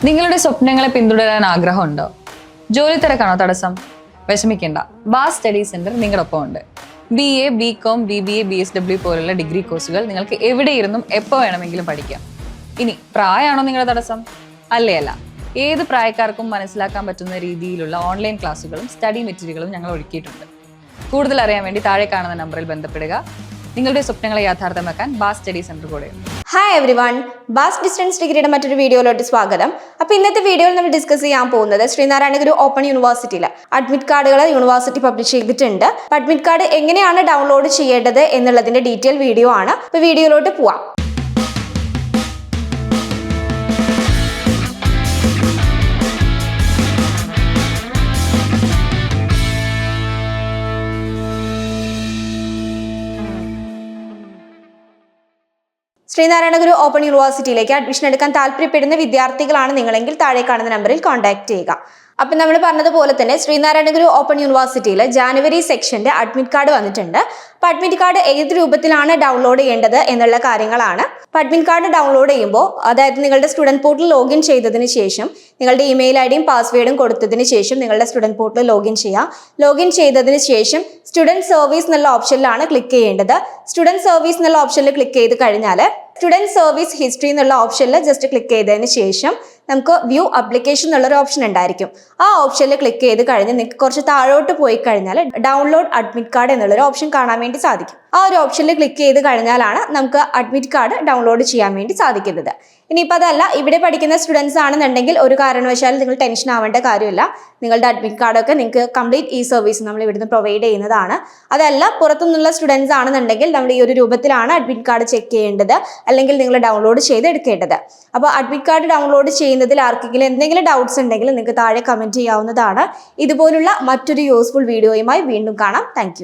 നിങ്ങളുടെ സ്വപ്നങ്ങളെ പിന്തുടരാൻ ആഗ്രഹമുണ്ടോ? ജോലി തിരക്കാണോ തടസ്സം? വിഷമിക്കേണ്ട, ബാസ് സ്റ്റഡി സെന്റർ നിങ്ങളൊപ്പം ഉണ്ട്. BA, BCom, BBA, BSW പോലുള്ള ഡിഗ്രി കോഴ്സുകൾ നിങ്ങൾക്ക് എവിടെയിരുന്നും എപ്പോൾ വേണമെങ്കിലും പഠിക്കാം. ഇനി പ്രായമാണോ നിങ്ങളുടെ തടസ്സം? അല്ല. ഏത് പ്രായക്കാർക്കും മനസ്സിലാക്കാൻ പറ്റുന്ന രീതിയിലുള്ള ഓൺലൈൻ ക്ലാസ്സുകളും സ്റ്റഡി മെറ്റീരിയലുകളും ഞങ്ങൾ ഒരുക്കിയിട്ടുണ്ട്. കൂടുതൽ അറിയാൻ വേണ്ടി താഴെ കാണുന്ന നമ്പറിൽ ബന്ധപ്പെടുക. നിങ്ങളുടെ സ്വപ്നങ്ങളെ യാഥാർത്ഥ്യമാക്കാൻ ബാസ് സ്റ്റഡി സെന്റർ കൂടെ. ഹായ് എവ്രിവൺ, ബാസ് ഡിസ്റ്റൻസ് ഡിഗ്രിയുടെ മറ്റൊരു വീഡിയോയിലോട്ട് സ്വാഗതം. അപ്പോൾ ഇന്നത്തെ വീഡിയോയിൽ നമ്മൾ ഡിസ്കസ് ചെയ്യാൻ പോകുന്നത് ശ്രീനാരായണ ഗുരു ഓപ്പൺ യൂണിവേഴ്സിറ്റിയിൽ അഡ്മിറ്റ് കാർഡുകൾ യൂണിവേഴ്സിറ്റി പബ്ലിഷ് ചെയ്തിട്ടുണ്ട്. അഡ്മിറ്റ് കാർഡ് എങ്ങനെയാണ് ഡൗൺലോഡ് ചെയ്യേണ്ടത് എന്നുള്ളതിന്റെ ഡീറ്റെയിൽ വീഡിയോ ആണ്. അപ്പോൾ വീഡിയോയിലോട്ട് പോവാം. ശ്രീനാരായണ ഗുരു ഓപ്പൺ യൂണിവേഴ്സിറ്റിയിലേക്ക് അഡ്മിഷൻ എടുക്കാൻ താല്പര്യപ്പെടുന്ന വിദ്യാർത്ഥികളാണ് നിങ്ങളെങ്കിൽ താഴെ കാണുന്ന നമ്പറിൽ കോൺടാക്ട് ചെയ്യുക. അപ്പം നമ്മൾ പറഞ്ഞതുപോലെ തന്നെ ശ്രീനാരായണ ഗുരു ഓപ്പൺ യൂണിവേഴ്സിറ്റിയിൽ ജാനുവരി സെക്ഷന്റെ അഡ്മിറ്റ് കാർഡ് വന്നിട്ടുണ്ട്. അപ്പം അഡ്മിറ്റ് കാർഡ് ഏത് രൂപത്തിലാണ് ഡൗൺലോഡ് ചെയ്യേണ്ടത് എന്നുള്ള കാര്യങ്ങളാണ്. അപ്പം അഡ്മിറ്റ് കാർഡ് ഡൗൺലോഡ് ചെയ്യുമ്പോൾ, അതായത് നിങ്ങളുടെ സ്റ്റുഡൻറ് പോർട്ടൽ ലോഗിൻ ചെയ്തതിന് ശേഷം നിങ്ങളുടെ ഇമെയിൽ ഐഡിയും പാസ്വേഡും കൊടുത്തതിന് ശേഷം നിങ്ങളുടെ സ്റ്റുഡൻറ് പോർട്ടൽ ലോഗിൻ ചെയ്യുക. ലോഗിൻ ചെയ്തതിന് ശേഷം സ്റ്റുഡൻറ് സർവീസ് എന്നുള്ള ഓപ്ഷനിലാണ് ക്ലിക്ക് ചെയ്യേണ്ടത്. സ്റ്റുഡൻറ് സർവീസ് എന്നുള്ള ഓപ്ഷനിൽ ക്ലിക്ക് ചെയ്ത് കഴിഞ്ഞാൽ സ്റ്റുഡൻറ് സർവീസ് ഹിസ്റ്ററി എന്നുള്ള ഓപ്ഷനിൽ ജസ്റ്റ് ക്ലിക്ക് ചെയ്തതിന് ശേഷം നമുക്ക് വ്യൂ അപ്ലിക്കേഷൻ എന്നുള്ളൊരു ഓപ്ഷൻ ഉണ്ടായിരിക്കും. ആ ഓപ്ഷനിൽ ക്ലിക്ക് ചെയ്ത് കഴിഞ്ഞ് നിങ്ങൾക്ക് കുറച്ച് താഴോട്ട് പോയി കഴിഞ്ഞാൽ ഡൗൺലോഡ് അഡ്മിറ്റ് കാർഡ് എന്നുള്ളൊരു ഓപ്ഷൻ കാണാൻ വേണ്ടി സാധിക്കും. ആ ഒരു ഓപ്ഷനിൽ ക്ലിക്ക് ചെയ്ത് കഴിഞ്ഞാലാണ് നമുക്ക് അഡ്മിറ്റ് കാർഡ് ഡൗൺലോഡ് ചെയ്യാൻ വേണ്ടി സാധിക്കുന്നത്. ഇനിയിപ്പോൾ അതല്ല, ഇവിടെ പഠിക്കുന്ന സ്റ്റുഡൻസ് ആണെന്നുണ്ടെങ്കിൽ ഒരു കാരണവശാലും നിങ്ങൾ ടെൻഷൻ ആവേണ്ട കാര്യമില്ല. നിങ്ങളുടെ അഡ്മിറ്റ് കാർഡൊക്കെ നിങ്ങൾക്ക് കംപ്ലീറ്റ് ഈ സർവീസ് നമ്മൾ ഇവിടുന്ന് പ്രൊവൈഡ് ചെയ്യുന്നതാണ്. അതല്ല, പുറത്തുനിന്നുള്ള സ്റ്റുഡൻസ് ആണെന്നുണ്ടെങ്കിൽ നമ്മൾ ഈ ഒരു രൂപത്തിലാണ് അഡ്മിറ്റ് കാർഡ് ചെക്ക് ചെയ്യേണ്ടത്, അല്ലെങ്കിൽ നിങ്ങൾ ഡൗൺലോഡ് ചെയ്ത് എടുക്കേണ്ടത്. അപ്പോൾ അഡ്മിറ്റ് കാർഡ് ഡൗൺലോഡ് ചെയ്യുന്നതിൽ ആർക്കെങ്കിലും എന്തെങ്കിലും ഡൗട്ട്സ് ഉണ്ടെങ്കിൽ നിങ്ങൾക്ക് താഴെ കമൻറ്റ് ചെയ്യാവുന്നതാണ്. ഇതുപോലുള്ള മറ്റൊരു യൂസ്ഫുൾ വീഡിയോയുമായി വീണ്ടും കാണാം. താങ്ക്